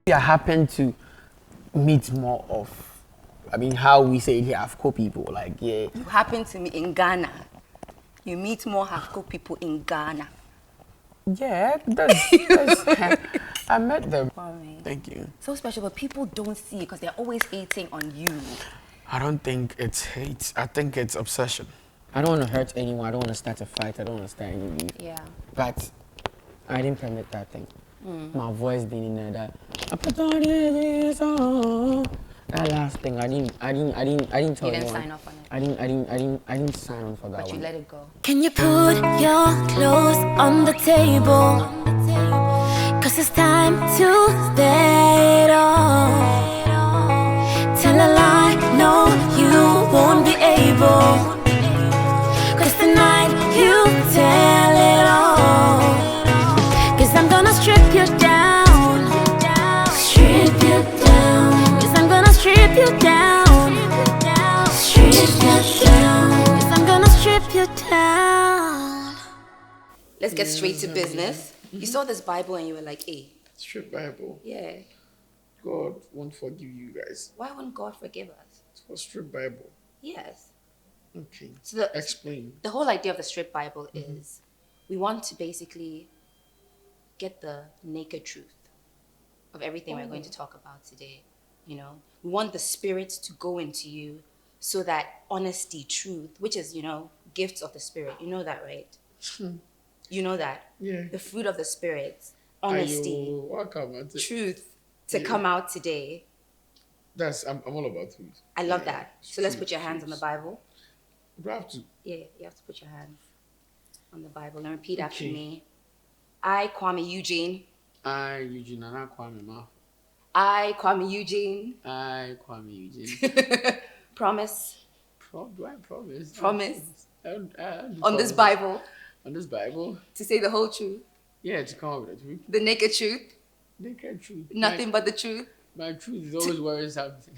I happen to meet more of, how we say it here, Afko people, like, yeah. You happen to meet in Ghana. You meet more Hafko people in Ghana. Yeah, I met them. Kuami. Thank you. So special, but people don't see it because they're always hating on you. I don't think it's hate. I think it's obsession. I don't want to hurt anyone. I don't want to start a fight. I don't want to start any beef. Yeah. But I didn't permit that thing. My voice being in there, that I put on this song. That last thing, I didn't tell You anyone. didn't sign off on it. I didn't sign on for that But one. you let it go. Can you put your clothes on the table? Cause it's time to bed on. Tell a lie, no, you won't be able. Cause tonight you tell it all. Cause I'm gonna strip you down. Strip you down. Cause I'm gonna strip you down. Strip you down. Cause I'm gonna strip you down. Let's get straight to business. You saw this Bible and you were like, hey. Straight Bible. Yeah. God won't forgive you guys. Why won't God forgive us? It's for straight Bible. Yes. Okay. So Explain. the whole idea of the strip Bible is we want to basically get the naked truth of everything we're going to talk about today. You know, we want the Spirit to go into you so that honesty, truth, which is, gifts of the Spirit. You know that, right? You know that? Yeah. The fruit of the Spirit, honesty, truth to come out today. I'm all about truth. I love that. So let's put your hands on the Bible. Do I have to? Yeah, you have to put your hands on the Bible and repeat after me. I, Kuami Eugene. I, Eugene, and I, Kuami, ma. I, Kuami Eugene. I, Kuami, Eugene. Promise. Do I promise? Promise. On this Bible. On this Bible? To say the whole truth. Yeah, to come up with the truth. The naked truth. Naked truth. Nothing but the truth. My truth is always wearing something.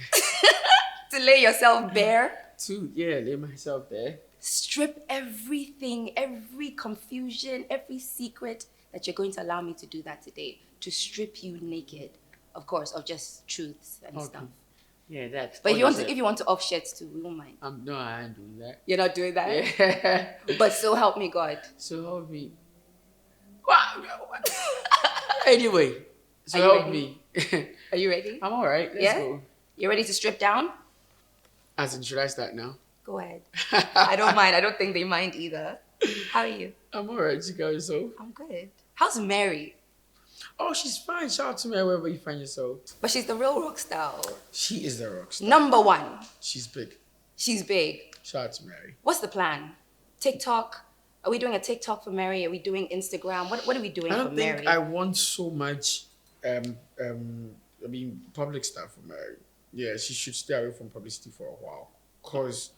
To lay yourself bare. Lay myself there. Strip everything, every confusion, every secret that you're going to allow me to do that today. To strip you naked, of course, of just truths and stuff. Yeah, that's. But if you want to off shirts too, we won't mind. No, I ain't doing that. You're not doing that? Yeah. But so help me God. So help me. Anyway, so help me. Are you ready? I'm alright. Let's go. You ready to strip down? As in, should I start now? Go ahead. I don't mind. I don't think they mind either. How are you? I'm alright. You got yourself? I'm good. How's Mary? Oh, she's fine. Shout out to me wherever you find yourself. But she's the real rock star. She is the rock star. Number one. She's big. She's big. Shout out to Mary. What's the plan? TikTok? Are we doing a TikTok for Mary? Are we doing Instagram? What are we doing for Mary? I don't think I want so much public stuff for Mary. Yeah, she should stay away from publicity for a while. Because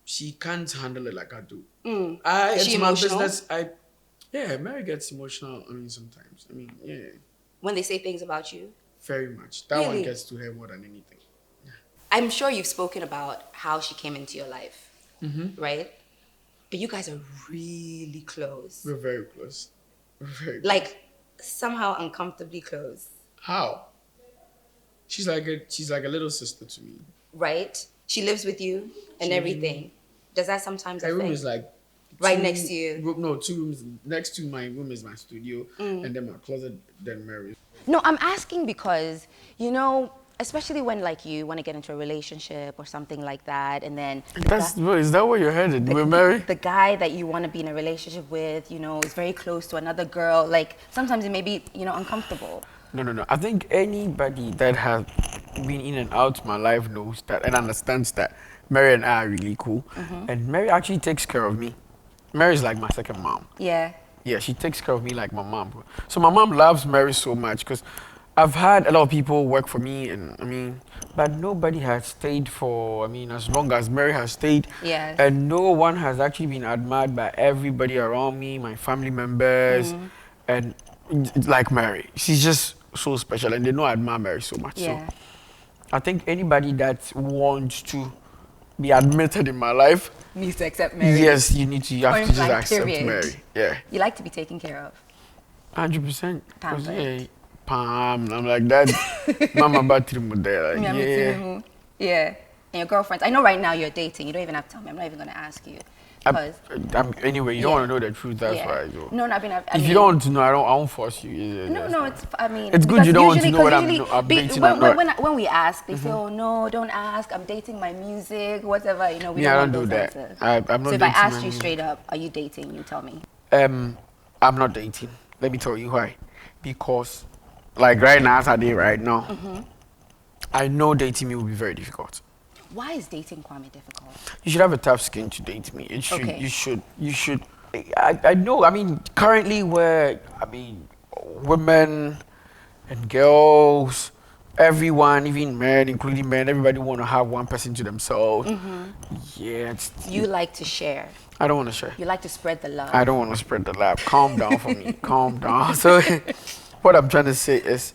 she can't handle it like I do. Is she my emotional? business. Mary gets emotional, sometimes. Yeah. When they say things about you? Very much. That one gets to her more than anything. Yeah. I'm sure you've spoken about how she came into your life, right? But you guys are really close. We're very close. We're very close. Like, somehow uncomfortably close. How? She's like a little sister to me. Right? She lives with you and everything. Does that sometimes affect? My room is like right next to you. No, 2 rooms. Next to my room is my studio, and then my closet, then Mary's. No, I'm asking because, especially when you want to get into a relationship or something like that, and then Is that where you're headed? We're married? The guy that you want to be in a relationship with, is very close to another girl. Sometimes it may be, uncomfortable. No. I think anybody that has been in and out my life knows that and understands that Mary and I are really cool. And Mary actually takes care of me. Mary's like my second mom. Yeah. Yeah, she takes care of me like my mom. So my mom loves Mary so much because I've had a lot of people work for me but nobody has stayed for, as long as Mary has stayed. Yes. And no one has actually been admired by everybody around me, my family members, and like Mary. She's just so special and they know I admire Mary so much. Yeah. So I think anybody that wants to be admitted in my life needs to accept Mary. Yes, you have to just accept period. Mary. Yeah. You like to be taken care of. 100%. Pampered. Pam. I'm like that. Mama battery there. Like, Yeah, me yeah. too. Yeah. And your girlfriends. I know right now you're dating. You don't even have to tell me. I'm not even going to ask you. Because, Anyway, you don't want to know the truth. That's why. So. No, no, I If mean, you don't want to know, I won't force you. No, no, it's, I mean, It's good because you don't want to usually- know what because I'm usually dating or not. when we ask, they say, oh, no, don't ask. I'm dating my music, whatever. You know, we Yeah, I don't don't want do those that. answers. I'm not So if I dating asked my you music. straight up, are you dating? You tell me. I'm not dating. Let me tell you why. Because, like right now, as I did right now, I know dating me will be very difficult. Why is dating Kwame difficult? You should have a tough skin to date me. It should. Okay. You should. I know. I mean, currently, women and girls, everyone, even men, including men, everybody want to have one person to themselves. Yeah. You like to share. I don't want to share. You like to spread the love. I don't want to spread the love. Calm down for me. Calm down. So, what I'm trying to say is,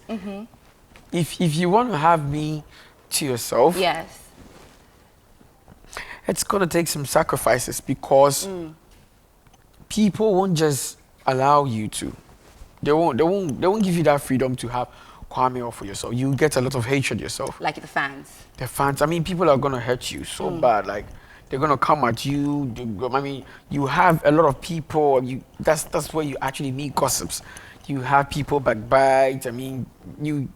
if you want to have me to yourself, Yes. it's gonna take some sacrifices because people won't just allow you to. They won't give you that freedom to have Kwame or for yourself. You get a lot of hatred yourself. Like the fans. The fans. I mean, people are gonna hurt you so bad. Like they're gonna come at you. I mean, you have a lot of people. That's where you actually meet gossips. You have people backbite. I mean, you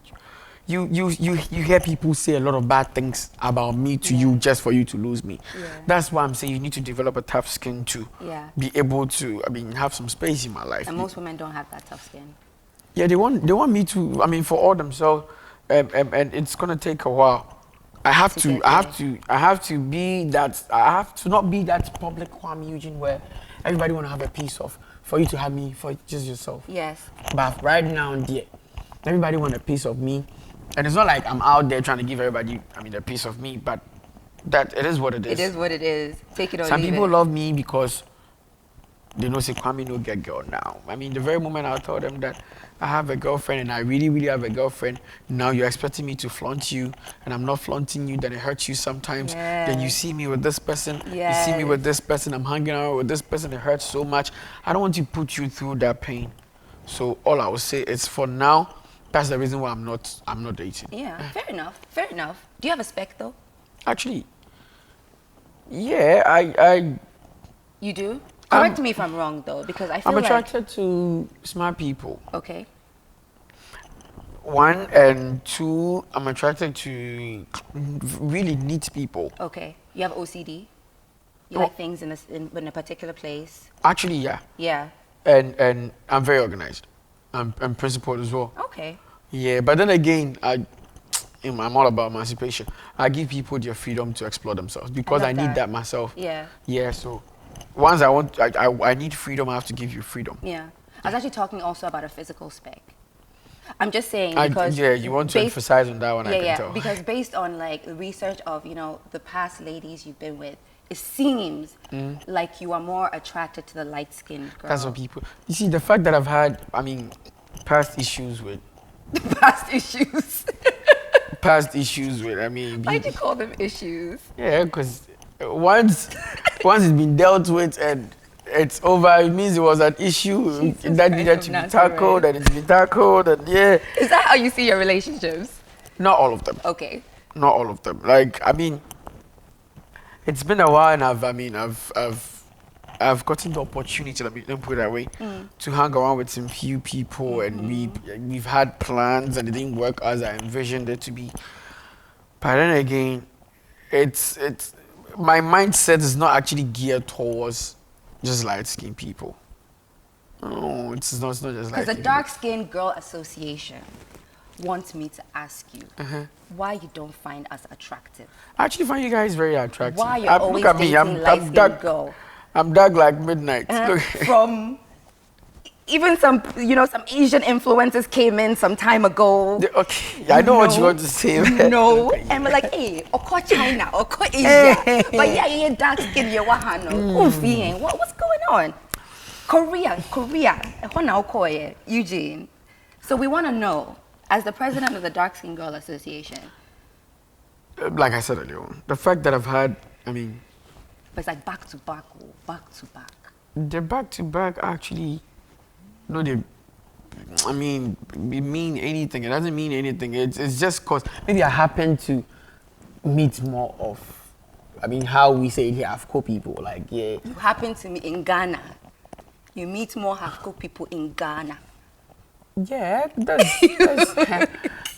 hear people say a lot of bad things about me to you just for you to lose me. Yeah. That's why I'm saying you need to develop a tough skin to Yeah. be able to, I mean, have some space in my life. And most women don't have that tough skin. Yeah, they want me to, I mean, for all themselves, and it's gonna take a while. I have to not be that public Kuami Eugene where everybody wanna have a piece of, for you to have me for just yourself. Yes. But right now, dear, everybody want a piece of me. And it's not like I'm out there trying to give everybody, I mean, a piece of me, but that it is what it is. It is what it is. Take it or Some leave people it. love me because they know say Kwame no get girl now. I mean, the very moment I told them that I have a girlfriend and I really, really have a girlfriend, now you're expecting me to flaunt you and I'm not flaunting you, then it hurts you sometimes. Then you Yes. see me with this person, you see me Yes. with this person, I'm hanging out with this person, it hurts so much. I don't want to put you through that pain. So all I will say is for now, that's the reason why I'm not dating. Yeah, fair enough. Fair enough. Do you have a spec though? Actually, yeah, I You do? Correct me if I'm wrong though, because I feel I'm attracted to smart people. Okay. One and two, I'm attracted to really neat people. Okay. You have OCD? You Oh. like things in a particular place? Actually, yeah, Yeah. and I'm very organized. I'm principled as well. Okay. Yeah, but then again, I'm all about emancipation. I give people their freedom to explore themselves because love I need that. that myself. Yeah. Yeah, so once I need freedom, I have to give you freedom. Yeah. I was actually talking also about a physical spec. I'm just saying I, because yeah, you want to based- emphasize on that one, I Yeah, can yeah. tell. Because based on like the research of, you know, the past ladies you've been with, it seems like you are more attracted to the light-skinned girl. That's what people. You see, the fact that I've had, I mean, past issues with, Past issues. I mean, Why'd you call them issues? yeah, because once it's been dealt with and it's over, it means it was an issue Jesus that Christ needed of to be Nazareth. tackled, and it's been tackled, and yeah, Is that how you see your relationships? not all of them. Okay. Not all of them. Like, I mean, it's been a while, and I've gotten the opportunity, let me put it that way, to hang around with some few people, and we've had plans, and it didn't work as I envisioned it to be. But then again, it's my mindset is not actually geared towards just light-skinned people. No, it's not just Because like the Dark-Skinned Girl Association wants me to ask you why you don't find us attractive. I actually find you guys very attractive. Why you're always look at me, dating light-skinned dark. girl. I'm dark like midnight. Look. From even some, you know, some Asian influencers came in some time ago. Okay, I know what you want to say. No, and we're like, hey, oko China, oko Asia, but yeah, you're dark skin, you're Wahano. What's going on? Korea, Eugene. So we want to know, as the president of the Dark Skin Girl Association, Like I said earlier on, the fact that I've had, I mean, but it's like back to back, oh, back to back. they're back to back actually. No, they I mean, mean anything. It doesn't mean anything. It's just cause maybe I happen to meet more of, I mean, how we say it here, Afro people. Like, yeah. You happen to meet in Ghana. You meet more Afro people in Ghana. Yeah, that's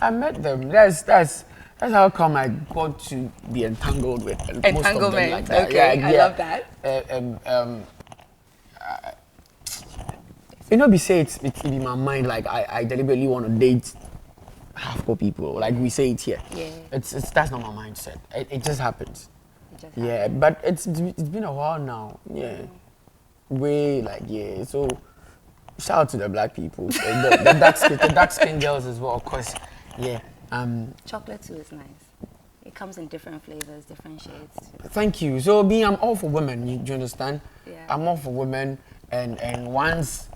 I met them. That's how come I got to be entangled with most of them Entanglement. like that. Okay, Yeah, I love that. You know, be say it's in my mind like I deliberately want to date Afro people. Like we say it here. Yeah. It's that's not my mindset. It just happens. It just Yeah, but it's been a while now. Yeah, way like yeah. So shout out to the black people, the dark skin girls as well, of course. Yeah. Chocolate too is nice. It comes in different flavors, different shades. Thank you. So me, I'm all for women. Do you understand? Yeah. I'm all for women, and once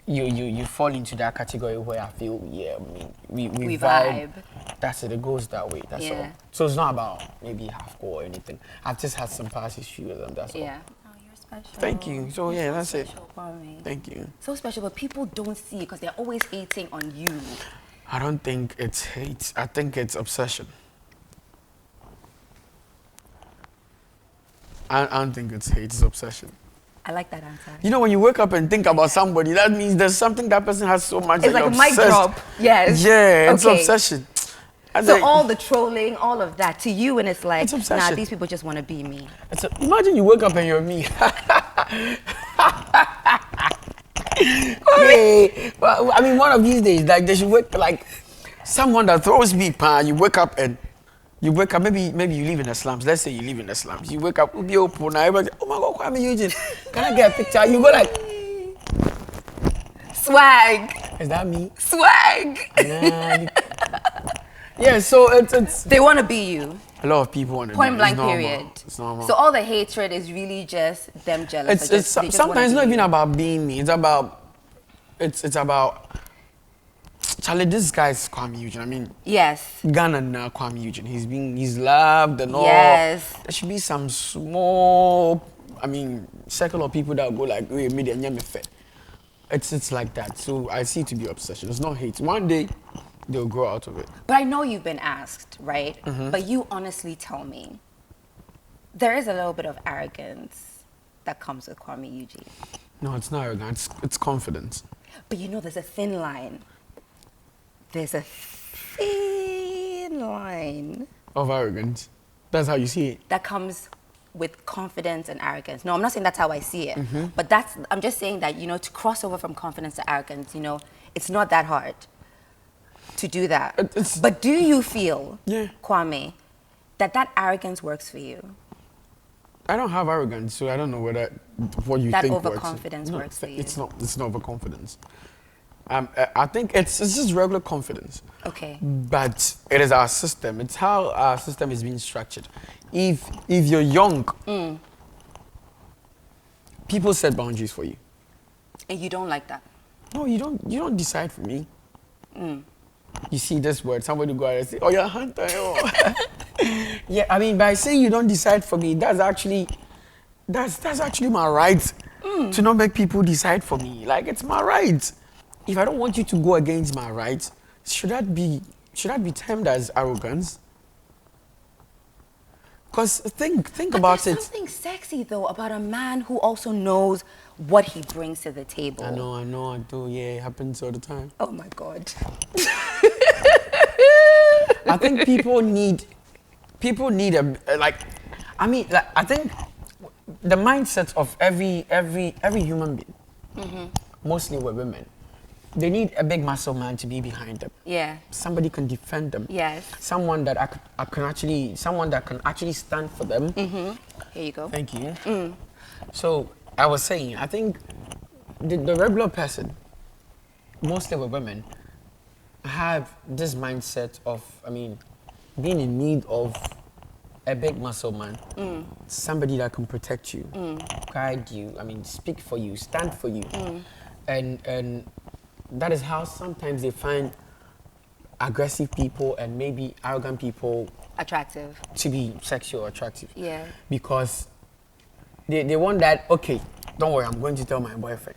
you fall into that category where I feel yeah, I mean we vibe. That's it. It goes that way. That's all. So it's not about maybe half or anything. I've just had some past issues with them. That's all. Yeah. Oh, you're special. Thank you. So yeah, that's it. Special, Kuami. Thank you. So special, but people don't see it because they're always hating on you. I don't think it's hate. I think it's obsession. I don't think it's hate. It's obsession. I like that answer. You know, when you wake up and think about somebody, that means there's something that person has so much. It's that like a you're mic obsessed. drop. Yes. Yeah, it's Okay. obsession. I So think all the trolling, all of that to you, and it's like, It's nah, obsession. these people just want to be me. imagine you wake up and you're me. Yeah. Well, I mean, one of these days, like they should wake like someone that throws me pan. You wake up and you wake up. Maybe you live in the slums. Let's say you live in the slums. You wake up, be open. Everybody, oh my God, Kuami Eugene, can I get a picture? You go like, Swag. is that me? Swag. Yeah. So it's They want to be you. a lot of people want to Point be. blank It's normal. period. It's normal. So all the hatred is really just them jealous. It's or just- they just wanna sometimes be not even you. about being me. It's about Charlie, this guy's Kuami Eugene. I mean, Yes. Ghana now Kuami Eugene. He's loved and all. Yes. There should be some small, I mean, circle of people that go like, "Wait, me and me fit." It's like that. So I see it to be obsession. It's not hate. One day they'll grow out of it. But I know you've been asked, right? Mm-hmm. But you honestly tell me, there is a little bit of arrogance that comes with Kuami Eugene. No, it's not arrogant. It's confidence. But you know, there's a thin line. There's a thin line Of arrogance. That's how you see it. that comes with confidence and arrogance. No, I'm not saying that's how I see it. Mm-hmm. But I'm just saying that, you know, to cross over from confidence to arrogance, you know, it's not that hard to do that. It's- But do you feel, Yeah. Kuami, that arrogance works for you? I don't have arrogance, so I don't know what you That think overconfidence works. works for you. It's not overconfidence. I think it's just regular confidence. Okay. But it is our system. It's how our system is being structured. If you're young, people set boundaries for you. And you don't like that? No, you don't decide for me. You see this word, somebody go out and say, "Oh, you're a hunter." Oh. Yeah, I mean, by saying you don't decide for me, that's actually my right to not make people decide for me. Like, it's my right. If I don't want you to go against my rights, should that be termed as arrogance? Because think about There's it. something sexy though about a man who also knows what he brings to the table. I know, I do. Yeah, it happens all the time. Oh my God. I think people need I think the mindset of every human being, mostly with women, they need a big muscle man to be behind them. Yeah. Somebody can defend them. Yes. Someone that someone that can actually stand for them. Here you go. Thank you. So I was saying, I think the regular person, mostly with women, have this mindset of, I mean, being in need of a big muscle man, somebody that can protect you, guide you, I mean, speak for you, stand for you. And that is how sometimes they find aggressive people and maybe arrogant people Attractive. to be sexual attractive. Yeah. Because they want that, okay, don't worry, I'm going to tell my boyfriend.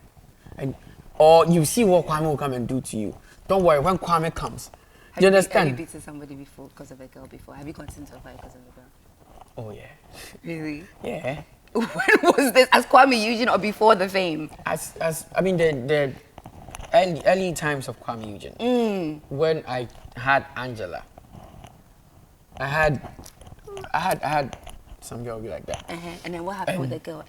And or you see what Kwame will come and do to you. Don't worry, when Kwame comes, Have you Have understand? you beaten somebody before because of a girl before? Have you gotten into a fight because of a girl? Oh yeah, Really? yeah. When was this? As Kuami Eugene or before the fame? As I mean the early times of Kuami Eugene, when I had Angela, I had some girl be like that. And then what happened with the girl?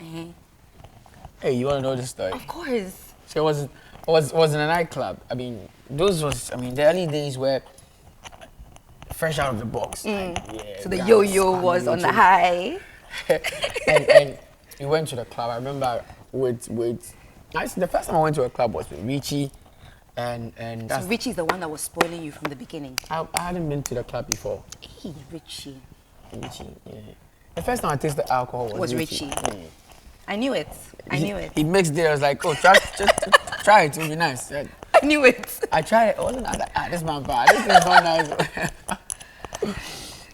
Hey, you wanna know the story? Of course. So it was in a nightclub. I mean, the early days were fresh out of the box. Like, yeah, So the guys, yo-yo Kuami was on the Eugene. high. and we went to the club. I remember the first time I went to a club was with Richie, and So that's, Richie's the one that was spoiling you from the beginning. I hadn't been to the club before. Hey, Richie. Richie, yeah. The first time I tasted alcohol was Richie. Yeah. I knew it. I knew it. He mixed it. I was like, oh, try it. It'll be nice. Yeah. I knew it. I tried it. I wasn't like, this man bad. This is not nice.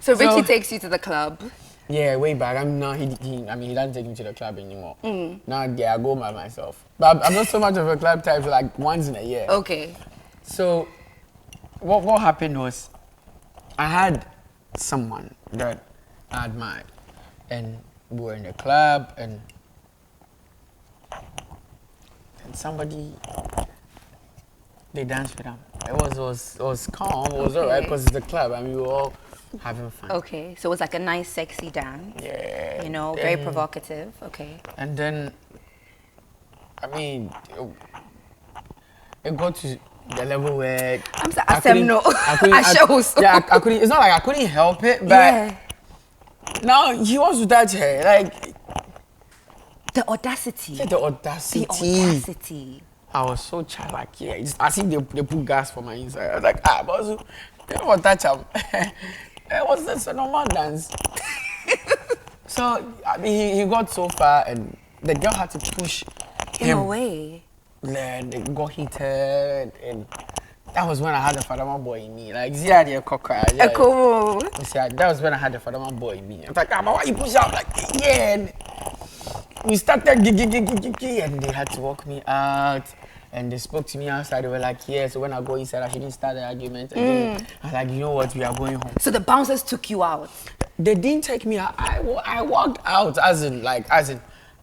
So Richie So- takes you to the club. Yeah, way back. He doesn't take me to the club anymore. Now, yeah, I go by myself. But I'm not so much of a club type, so like once in a year. Okay. So, what happened was, I had someone that I admired, and we were in the club, and somebody, they danced with him. It was calm. It was alright because it's the club, and we were all having fun. Okay. So it was like a nice, sexy dance. Yeah. You know, very provocative. Okay. And then, I mean, it got to the level where I'm sorry, I couldn't- no. I couldn't- I shows. Yeah, I couldn't. It's not like I couldn't help it, but Yeah. now he wants to touch her. Like The audacity. the audacity. The audacity. I was so childlike. Yeah, it's as if they put gas for my inside. I was like, boss, you don't want to touch him. It was just a normal dance. So I mean, he got so far, and the girl had to push In him. a way. Then it got heated, and that was when I had the father boy in me. Like, see, I had a cocker. Yeah. Cool. See, that was when I had the father boy in me. I was like, but why you push out? Like, yeah. And we started, and they had to walk me out. And they spoke to me outside. They were like, yeah, so when I go inside, I shouldn't start the argument. And I was like, you know what, we are going home. So the bouncers took you out. They didn't take me out. I walked out, as in, I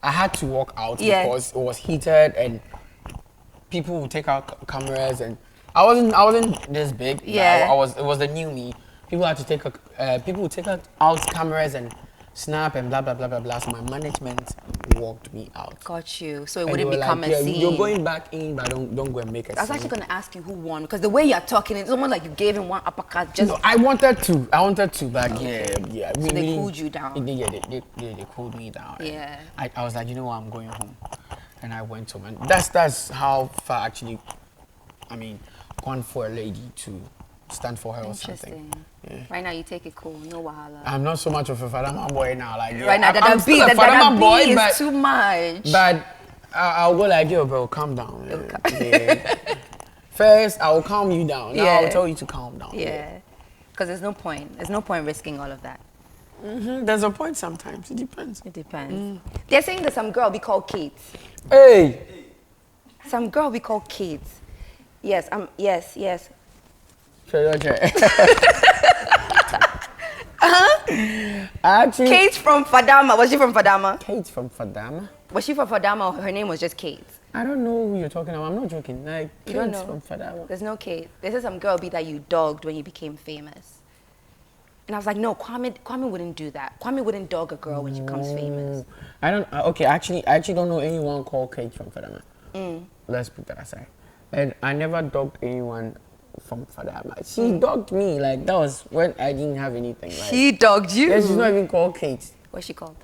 had to walk out because it was heated and people would take out cameras, and I wasn't this big. Yeah. It was the new me. People had to people would take out cameras and snap and blah blah blah blah blah. So my management walked me out. Got you. So it And wouldn't they were become like, a scene. You're going back in, but don't go and make a I was scene. actually going to ask you who won because the way you're talking, it's almost like you gave him one uppercut. Just No, I wanted to, but yeah. So they cooled you down. They cooled me down. And Yeah. I was like, you know what, I'm going home, and I went home, and that's how far actually. I mean, gone for a lady to stand for her or something. Interesting. Yeah. Right now you take it cool, no wahala. I'm not so much of a Fadama boy now. Like Right now I'm that still a beat Fadama boy, is but too much. I'll go like, yo, bro, calm down. Yeah. First, I will calm you down. Now I'll tell you to calm down. Yeah. Because there's no point. There's no point risking all of that. There's a point sometimes. It depends. It depends. They're saying that some girl we call Kate. Hey. Some girl we call Kate. Yes, yes. Okay. Actually, Kate from Fadama. Was she from Fadama? Kate from Fadama. Was she from Fadama or her name was just Kate? I don't know who you're talking about. I'm not joking. Like, You don't Kate's know? from Fadama. There's no Kate. There's some girl be that you dogged when you became famous. And I was like, no, Kwame wouldn't do that. Kwame wouldn't dog a girl when she becomes famous. I don't. Okay, I actually don't know anyone called Kate from Fadama. Let's put that aside. And I never dogged anyone from Fadama. She dogged me. Like, that was when I didn't have anything. Like, She dogged you. yeah, she's not even called Kate. What's she called?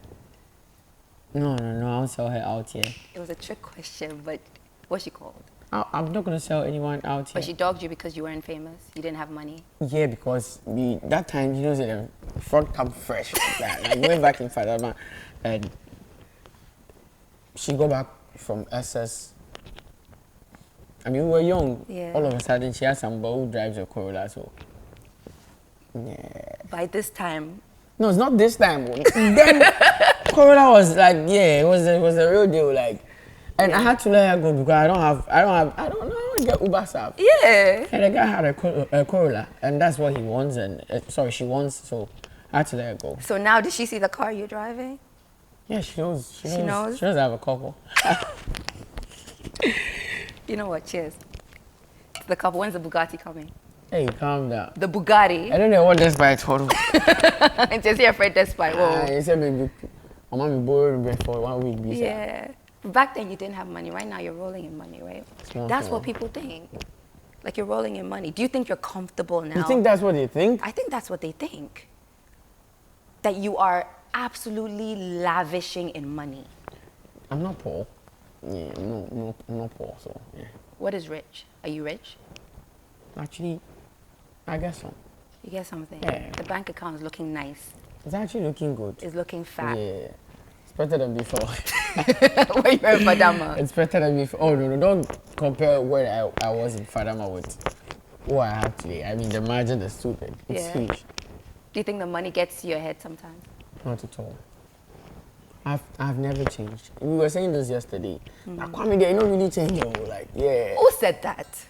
No, I won't sell her out here. It was a trick question, but what's she called? I'm not gonna sell anyone out here. But she dogged you because you weren't famous. You didn't have money. Yeah, because that time, you know, the front come fresh like that. Like, way back in Fadama, and she go back from SS. I mean, we were young. Yeah. All of a sudden, she has some boy who drives a Corolla, so. Yeah. By this time, No, it's not this time. Then Corolla was like, yeah, it was a real deal. Like, And I had to let her go because I don't know how to get Uber staff. Yeah. And the guy had a Corolla, and that's what he wants, and she wants, so I had to let her go. So now, did she see the car you're driving? Yeah, she knows. She knows? She knows I have a couple. You know what? Cheers. The couple. When's the Bugatti coming? Hey, calm down. The Bugatti. I don't know what this by total. Just here for this by. He said maybe my mom borrowed for 1 week. Yeah. Back then you didn't have money. Right now you're rolling in money, right? That's what people think. Like you're rolling in money. Do you think you're comfortable now? You think that's what they think? I think that's what they think. That you are absolutely lavishing in money. I'm not poor. Yeah, I'm not poor, so yeah. What is rich? Are you rich? Actually, I guess so. You get something? Yeah. The bank account is looking nice. It's actually looking good. It's looking fat. Yeah. It's better than before. When you're in Fadama. It's better than before. Oh, no, don't compare where I was in Fadama with what I have today. I mean, the margin is too big. It's huge. Do you think the money gets to your head sometimes? Not at all. I've never changed. We were saying this yesterday. Kuami, they don't really change. Like, yeah. Who said that?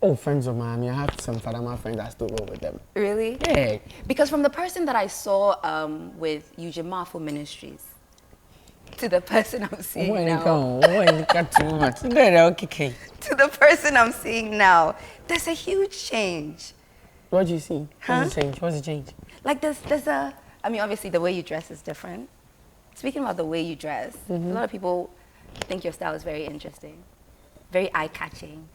Oh, friends of mine. I have some Fadama friends that still go with them. Really? Yeah. Because from the person that I saw with Eugene Ministries to the person I'm seeing now. To the person I'm seeing now, there's a huge change. What do you see? Huh? What's the change? What's the change? Like there's a, I mean, obviously the way you dress is different. Speaking about the way you dress, a lot of people think your style is very interesting, very eye-catching.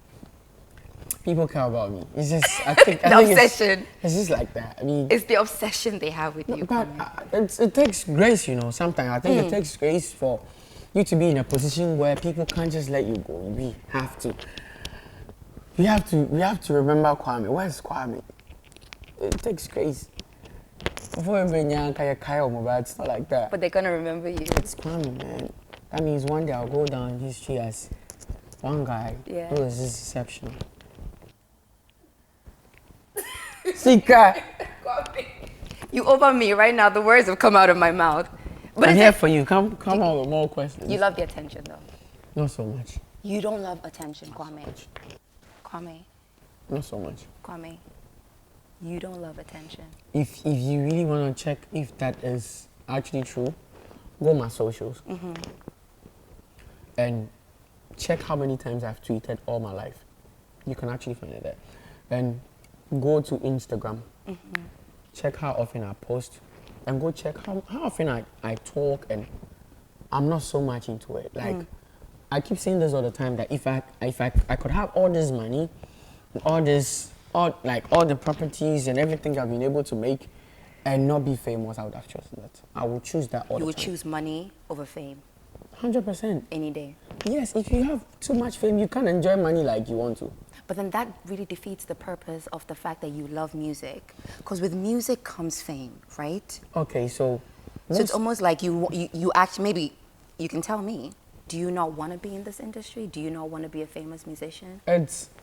People care about me. It's just, I think Obsession. It's just like that. I mean, It's the obsession they have with you. but it takes grace, sometimes. I think it takes grace for you to be in a position where people can't just let you go. We have to remember Kuami. Where's Kuami? It takes grace. Before it's not like that. But they're gonna remember you. It's Kuami, man. That means one day I'll go down in history as one guy who is just exceptional. Sika. You over me right now. The words have come out of my mouth. But I'm here for you. Come on with more questions. You love the attention, though. Not so much. You don't love attention, Kuami. Kuami. Not so much. Kuami. You don't love attention. If you really want to check if that is actually true, go on my socials and check how many times I've tweeted all my life. You can actually find it there. And go to Instagram. Check how often I post. And go check how often I talk, and I'm not so much into it. Like, I keep saying this all the time, that if I could have all this money, all the properties and everything I've been able to make and not be famous, I would have chosen that. I would choose that all the time. You would choose money over fame 100%. any day. Yes, if you have too much fame, you can't enjoy money like you want to. But then that really defeats the purpose of the fact that you love music. Because with music comes fame, right? Okay, so it's almost like you actually, maybe you can tell me, do you not want to be in this industry? Do you not want to be a famous musician?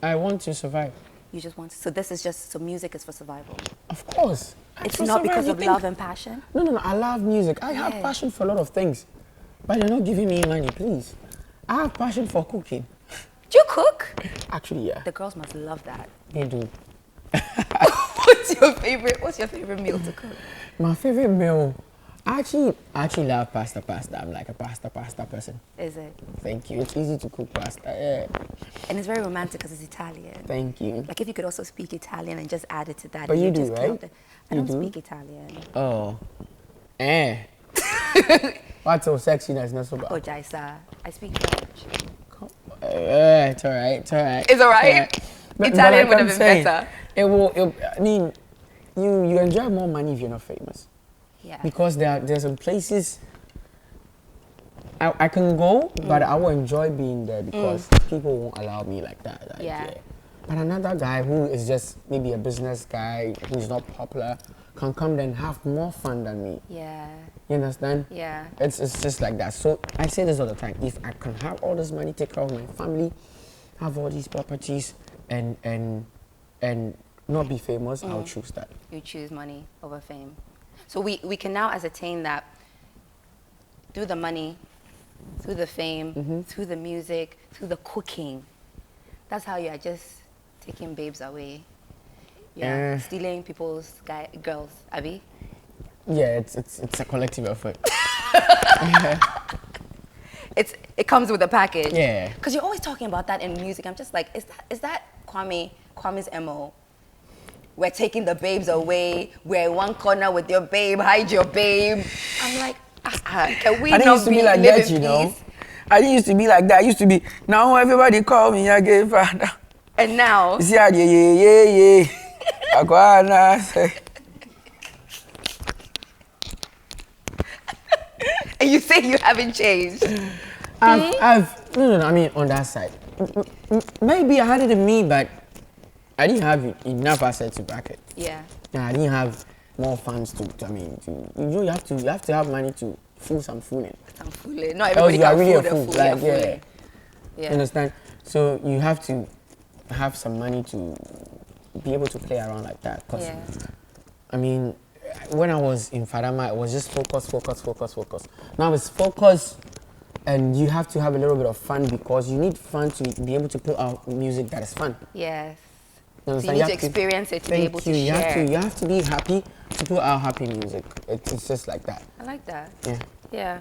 I want to survive. You just want to, so this is just, so music is for survival. Of course. It's not because of love and passion? No, I love music. I have passion for a lot of things. But you're not giving me money, please. I have passion for cooking. Do you cook? Actually, yeah. The girls must love that. They do. What's your favorite meal to cook? My favorite meal, I actually love pasta. I'm like a pasta person. Is it? Thank you. It's easy to cook pasta. Yeah. And it's very romantic because it's Italian. Thank you. Like if you could also speak Italian and just add it to that. But you do, just right? I don't speak Italian. Oh. What's so sexiness? Not so bad. Oh, Jaisa. I speak French. It's all right. It's all right? Italian would have been better. I mean, you enjoy more money if you're not famous. Yeah. Because there's some places I can go, but I will enjoy being there because people won't allow me like that. Yeah. But another guy who is just maybe a business guy who's not popular can come there and have more fun than me. Yeah. You understand? Yeah. It's just like that. So I say this all the time. If I can have all this money, take care of my family, have all these properties, and not be famous, I'll choose that. You choose money over fame. So we can now ascertain that through the money, through the fame, through the music, through the cooking. That's how you are just taking babes away. Yeah, stealing people's girls, Abby. Yeah, it's a collective effort. It comes with a package. Yeah. Because you're always talking about that in music. I'm just like, is that Kwame's MO? We're taking the babes away. We're in one corner with your babe. Hide your babe. I'm like, can we I didn't not used to be like live that, in you know. peace? I didn't used to be like that. I used to be, now everybody call me again, father. And now, You see, yeah. Agwana, say. and you say you haven't changed. No, I mean, on that side. Maybe I had it in me, but I didn't have enough assets to back it. Yeah. Yeah, I didn't have more funds you have to have money to fool some fooling. I'm fooling. Not everybody You are can really fool a the fool. fool. Like, You're yeah. fooling. You Yeah. understand? So you have to have some money to be able to play around like that. Cause, Yeah. I mean, when I was in Fadama, it was just focus. Now it's focus, and you have to have a little bit of fun because you need fun to be able to put out music that is fun. Yes. You So understand? you need to experience it to be Thank able to you. share. You have to be happy to put out happy music. It's just like that. I like that. Yeah. Yeah.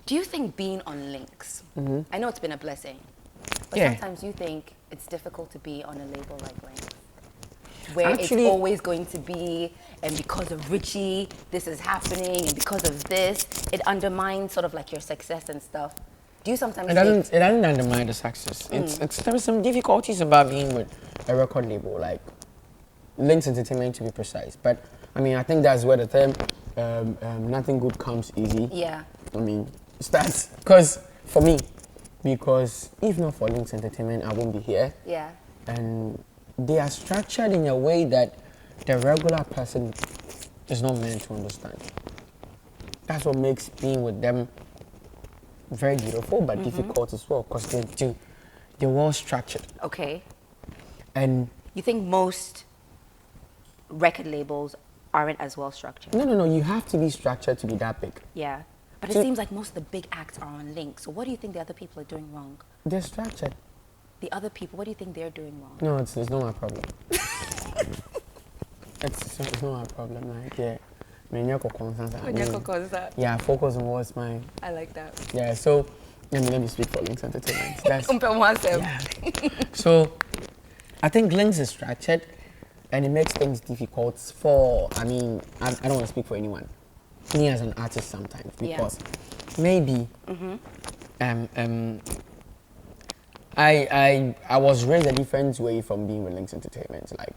Do you think being on links, I know it's been a blessing, but Yeah. sometimes you think it's difficult to be on a label like Links, where Actually- it's always going to be, and because of Richie, this is happening, and because of this, it undermines sort of like your success and stuff. Do you sometimes It think, doesn't undermine the success. There are some difficulties about being with a record label, like Links Entertainment to be precise. But I mean, I think that's where the term nothing good comes easy. yeah, I mean, starts because for me, because if not for Links Entertainment, I won't be here. yeah, And they are structured in a way that the regular person is not meant to understand. That's what makes being with them very beautiful, but difficult as well, because they're well structured. okay. And You think most record labels aren't as well structured? no, you have to be structured to be that big. Yeah. But it So- seems like most of the big acts are on Links. So what do you think the other people are doing wrong? They're structured. The other people, what do you think they're doing wrong? No, it's not my problem. it's not my problem. Like, yeah. Yeah, focus on what's mine. I like that. Yeah, so let me speak for Links Entertainment. That's, Yeah. So I think Links is structured and it makes things difficult for, I mean, I don't want to speak for anyone. Me as an artist sometimes, because maybe I was raised a different way from being with Links Entertainment. Like,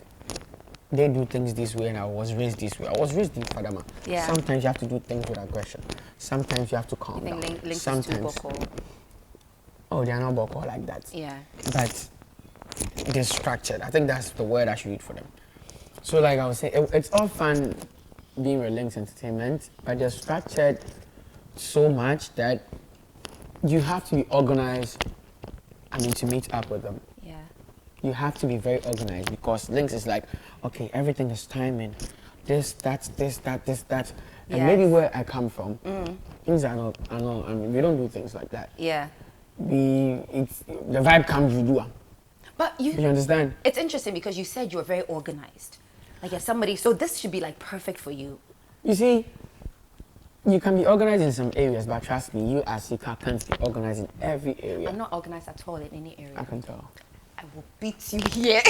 they do things this way and I was raised this way. I was raised in Fadama. Yeah. Sometimes you have to do things with aggression. Sometimes you have to calm You down. think Links is too Sometimes, vocal? oh, they are not vocal like that. Yeah. But they're structured. I think that's the word I should use for them. So like I was saying, it's all fun being with Links Entertainment, but they're structured so much that you have to be organized, I mean, to meet up with them. Yeah. You have to be very organized because Links is like, okay, everything is timing. This, that. And Yes. maybe where I come from, things are not, I mean, we don't do things like that. Yeah. The vibe comes, you do it. But You understand? it's interesting because you said you were very organized. Like you're somebody, so this should be like perfect for you. You see, you can be organized in some areas, but trust me, you as Sika can't be organized in every area. I'm not organized at all in any area. I can tell. I will beat you here.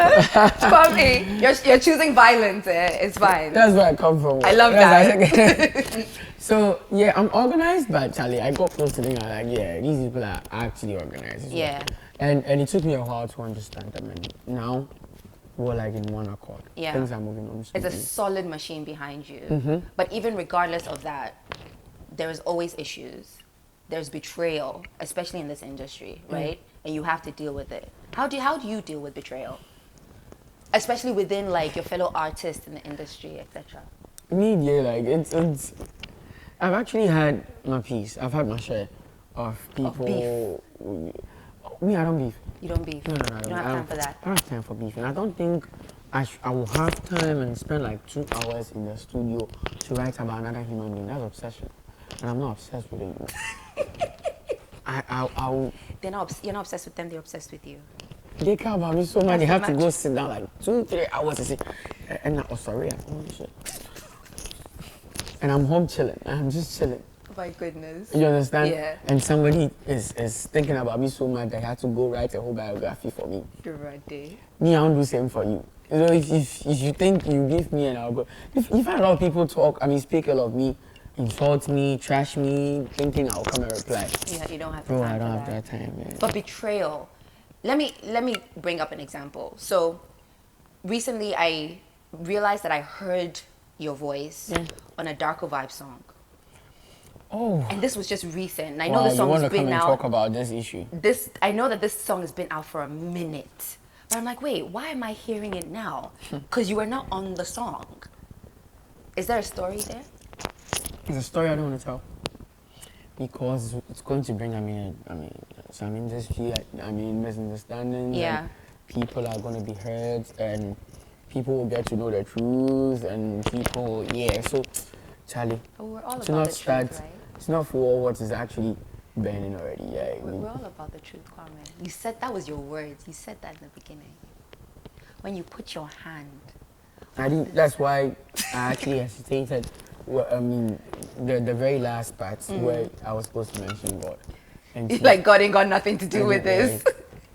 Kwame, you're choosing violence. It's fine. That's where I come from. I love that. So, yeah, I'm organized, but Charlie, I got close to them. I'm like, yeah, these people are actually organized. as well. Yeah. And it took me a while to understand them. And now, we're like in one accord. Yeah. Things are moving on. It's a smoothly. solid machine behind you. But even regardless of that, there is always issues. There's betrayal, especially in this industry, right? And you have to deal with it. How do you deal with betrayal? Especially within like your fellow artists in the industry, etc. Media, like, it's I've actually had my piece. I've had my share of people. Me, I don't beef. You don't beef. No, You don't have time for that. I don't have time for beef, and I don't think I will have time and spend like 2 hours in the studio to write about another human being. That's obsession. And I'm not obsessed with it. I'll You're not obsessed with them, they're obsessed with you. they care about me so much. That's They the have to go match. sit down like 2-3 hours and say, and oh sorry, oh shit. And I'm home chilling. I'm just chilling. My goodness. You understand? Yeah. And somebody is thinking about me so much that he had to go write a whole biography for me. You're right there. Me, I won't do the same for you. You know, if you think you give me and I'll go. If you've had a lot of people talk, speak a lot of me, insult me, trash me, thinking I'll come and reply. Yeah, you don't have Bro, time I don't for have that time, man. But betrayal. Let me bring up an example. So recently I realized that I heard your voice on a Darko Vibe song. Oh. And this was just recent. And I know Wow, the you song want has to come been and out. talk about this issue? I know that this song has been out for a minute. But I'm like, wait, why am I hearing it now? Because you were not on the song. Is there a story there? It's a story I don't want to tell. Because it's going to bring, some industry, misunderstandings. Yeah. And people are going to be hurt, and people will get to know the truth, and people, yeah. So, Charlie, But we're all to about not the start, truth, right? it's not for what is actually burning already. Yeah, We're all about the truth, Kwame. You said that was your words. You said that in the beginning. When you put your hand. I didn't. That's why I actually hesitated. Well, the very last part where I was supposed to mention God. And Like God ain't got nothing to do with this.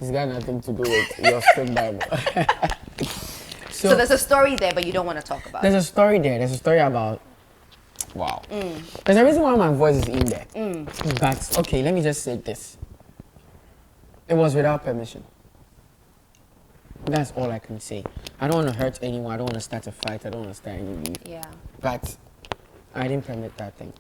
It's got nothing to do with your strict Bible. So there's a story there, but you don't want to talk about it. There's a story there. There's a story about. Wow. There's a reason why my voice is in there. But okay, let me just say this. It was without permission. That's all I can say. I don't want to hurt anyone. I don't want to start a fight. I don't want to start any beef. Yeah. But I didn't permit that thing.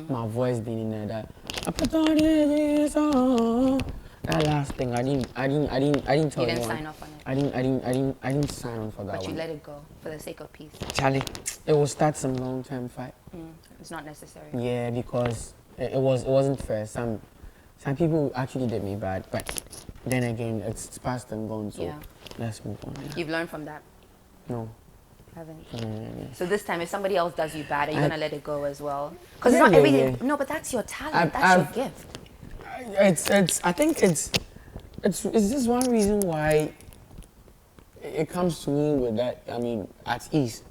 My voice being in there. That I put on this song. That last thing, I didn't tell You anyone. didn't sign off on it. I didn't sign on for that But one. you let it go for the sake of peace. Charlie, it will start some long-term fight. It's not necessary. Yeah, because it wasn't fair. Some people actually did me bad, but then again, it's past and gone. So Yeah. let's move on. Yeah. You've learned from that, No. haven't you? Mm. So this time, if somebody else does you bad, are you I- gonna let it go as well? Because Yeah, it's not yeah, everything. yeah. No, but that's your talent. I've- That's I've- your gift. I think it's just one reason why it comes to me with that. At ease.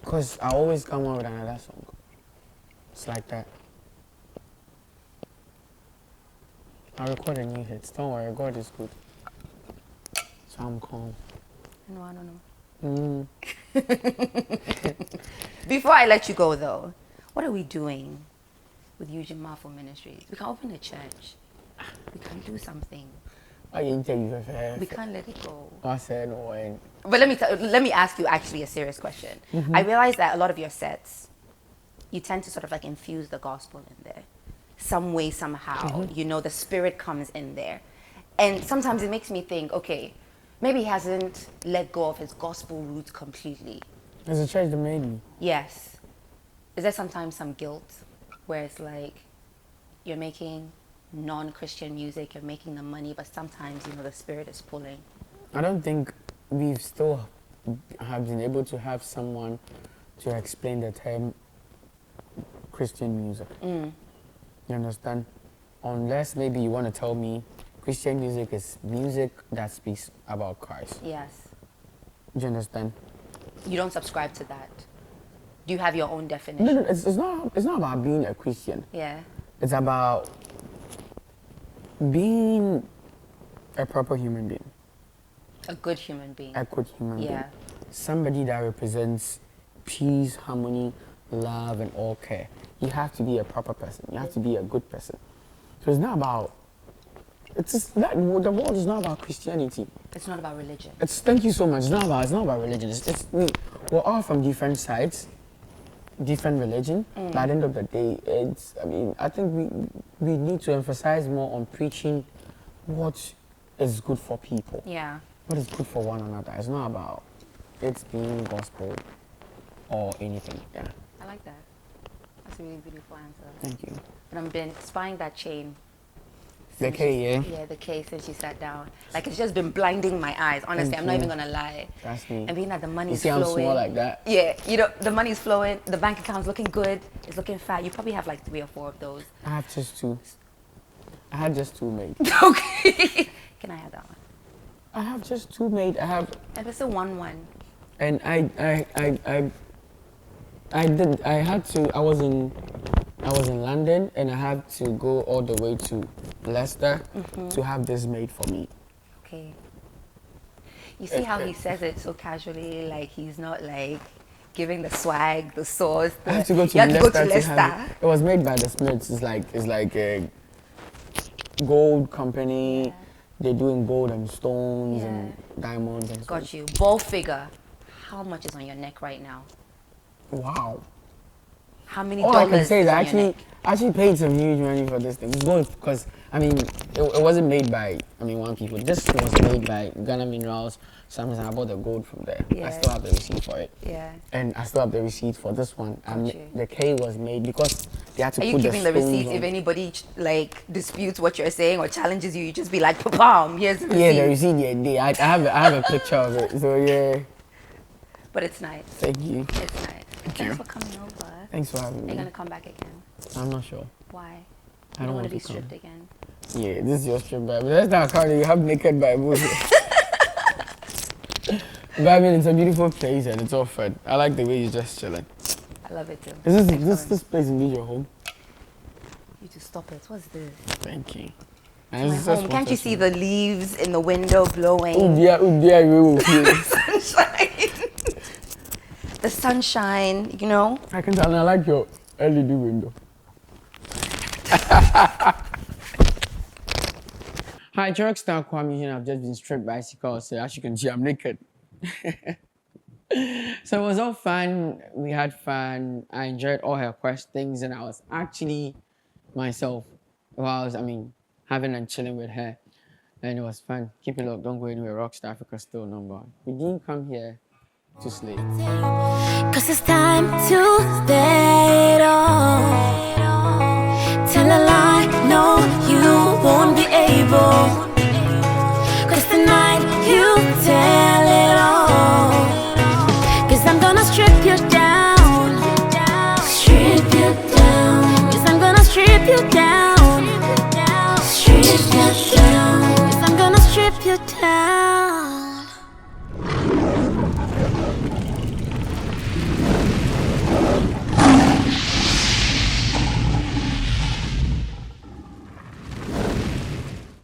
Because I always come out with another song. It's like that. I record a new hits. Don't worry, God is good. So I'm calm. No, I don't know. Mm. Before I let you go, though, what are we doing with Eugene Marfo Ministries? We can open a church. We can do something. I didn't tell you We can't let it go. I said no. And But let me ask you actually a serious question. I realize that a lot of your sets, you tend to sort of like infuse the gospel in there, some way, somehow. You know, the spirit comes in there, and sometimes it makes me think, okay, maybe he hasn't let go of his gospel roots completely. there's a church that made me. Yes. Is there sometimes some guilt where it's like you're making non-Christian music, you're making the money, but sometimes, you know, the spirit is pulling? I don't think we've still have been able to have someone to explain the term Christian music. You understand? Unless maybe you want to tell me Christian music is music that speaks about Christ. Yes. Do you understand? You don't subscribe to that. Do you have your own definition? No, it's not about being a Christian. Yeah. It's about being a proper human being, A good human being. a good human being. Yeah. Somebody that represents peace, harmony, love, and all care. You have to be a proper person. You have to be a good person. So it's not about. It's just that the world is not about Christianity. It's not about religion. Thank you so much. It's not about religion. We're all from different sides, different religion. But at the end of the day, I think we need to emphasize more on preaching what is good for people. Yeah. What is good for one another. It's not about it being gospel or anything. Yeah. I like that. That's a really beautiful answer. Thank you. But I've been spying that chain The K, yeah? Yeah, the K since she sat down. Like, it's just been blinding my eyes. Honestly, I'm not even gonna lie. That's me. And being that the money You is see I'm flowing. small like that? Yeah, you know, the money's flowing, the bank account's looking good, it's looking fat. You probably have like 3 or 4 of those. I have just 2. I had just 2 made. Okay. Can I have that one? I have just 2 made. I have... If it's a 1-1. And I was in London and I had to go all the way to Leicester to have this made for me. Okay. You see how he says it so casually, like he's not like giving the swag, the sauce. I had to go to you have Leicester. to go to Leicester. Have it was made by the Smiths. It's like a gold company. Yeah. They're doing gold and stones Yeah. and diamonds and Got stuff. you. Ball figure. How much is on your neck right now? Wow. How many All dollars I can say is on I your neck? actually paid some huge money for this thing. It's gold because it wasn't made by one people. This was made by Ghana Minerals. Sometimes I bought the gold from there. Yeah. I still have the receipt for it. Yeah. And I still have the receipt for this one. Got you. The K was made because they had to Are you put keeping the stones receipts on. if anybody like disputes what you're saying or challenges you? You just be like, "Pam, here's the receipt." Yeah, the receipt. Yeah, I have a picture of it. So yeah. But it's nice. Thank you. It's nice. Thanks you. for coming over. Thanks for having Are me. you gonna come back again? I'm not sure. Why? I don't want want to be to come. stripped again. Yeah, this is your strip Bible. That's not counting. You have naked Bible here. But I mean, it's a beautiful place and it's all fun. I like the way you're just chilling. I love it too. Is Thanks for this place indeed your home? You to stop it. What's this? Thank you. My And this is home. just Can't you see professional. the leaves in the window blowing? Oh dear, you will feel. Sunshine. The sunshine, you know. I can tell. And I like your LED window. Hi, drug star Kuami here. I've just been stripped by Sika, so as you can see, I'm naked. So it was all fun. We had fun. I enjoyed all her questions, and I was actually myself while having and chilling with her, and it was fun. Keep it locked. Don't go anywhere. Rockstar Africa still number 1. We didn't come here to slay. Cause it's time to